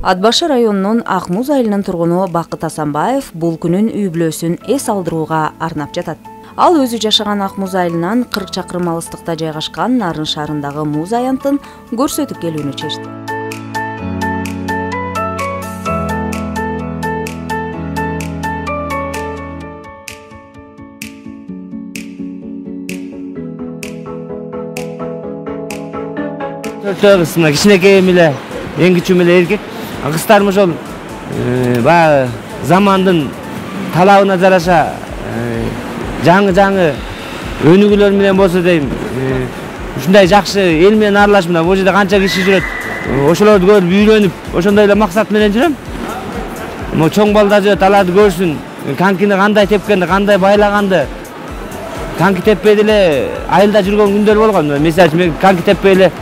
Ат Башы районунун Ак Муз айылынын тургуну Бакыт Асанбаев бул күнүн үй бүлөсүн эс алдырууга арнап жатат. Ал өзү жашаган Ак Муз айылынан 40 чакырым алыстыкта жайгашкан Нарын шаарындагы муз аянтын көрсөтүп келүүнү чечти. Төртөбүз кичинекейим эле, эң кичүүм эле эркек. Кыздарым ошол баягы замандын талабына жараша жаңы өнүгүүлөр менен болсо дейм, ушундай жакшы эл менен аралашып, мына бул жерде канча киши жүрөт. Ошолорду көрүп үйрөнүп, ошондой эле максат менен жүрөм. Могу чоң балдар жүрөт, аларды көрсүн, конькини кандай тепкенди, кандай байлаганды. Коньки теппей деле айылда жүргөн күндөр болгон. Мисалы үчүн мен коньки теппей эле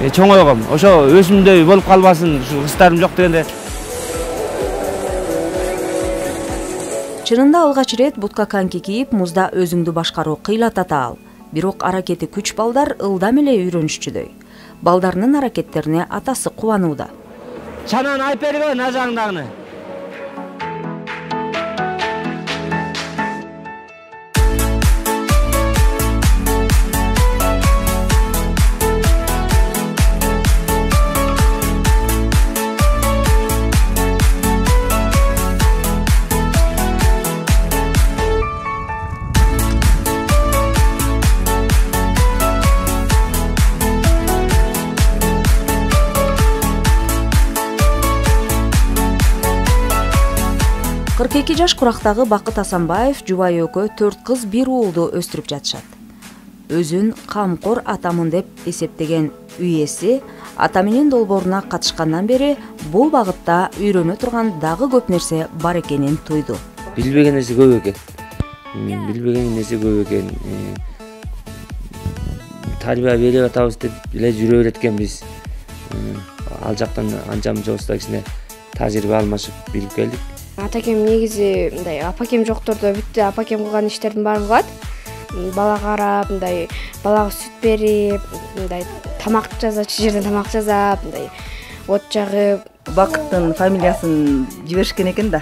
чоңойгом. Ошо өзүмдөй болуп калбасын, ушу кыздарым жок дегенде. Чынында алгач ирет бутка коньки кийип, музда өзүңдү башкаруу кыйлатат ал. Бирок аракети күч балдар ылдам эле үйрөнүшчүдөй. Балдарынын аракеттерине атасы кубанууда. Чананы айып бербе, нажаңдагыны. Эки жаш курактагы Бакыт Асанбаев жубайы экөө 4 кыз 1 уулду өстүрүп жатышат. Өзүн камкор атамын деп эсептеген үй ээси ата менен долбооруна катышкандан бери бул багытта үйрөнө турган дагы көп нерсе бар экенин туйду. Билбеген нерсе көп экен. Билбеген нерсе көп экен. Тарбия берип атабыз деп эле жүрө берет экенбиз. Ал жактан анча-мынча болсо кичине тажрыйба алмашып билип келдик. Атакем негизи мындай апакем жоктордо бүттү апакем кылган иштердин баарын кылат. Бала карап, мындай балага сүт берип, мындай тамак жасап, жерден тамак жасап, мындай от жагып. Бакыттын фамилиясын жиберишкен экен да.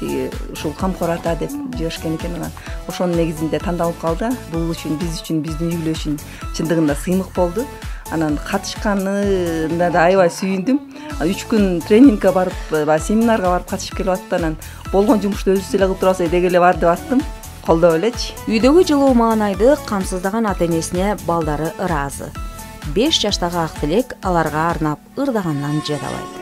Тиги ушул камкор ата деп жиберишкен экен анан. Ошонун негизинде тандалып калды. Бул үчүн, биздин үй бүлө үчүн чындыгында сыймык болду. Анан катышканына да аябай сүйүндүм. 3 күн тренингге барып, семинарга барып катышып келип аттым. Анан болгон жумушту өзүбүз эле кылып турабыз деги эле бар деп аттым. Колдоп элечи. Үйдөгү жылуу маанайды камсыздаган ата-энесине балдары ыраазы. 5 жаштагы Ак Тилек аларга арнап ырдагандан жадабайт.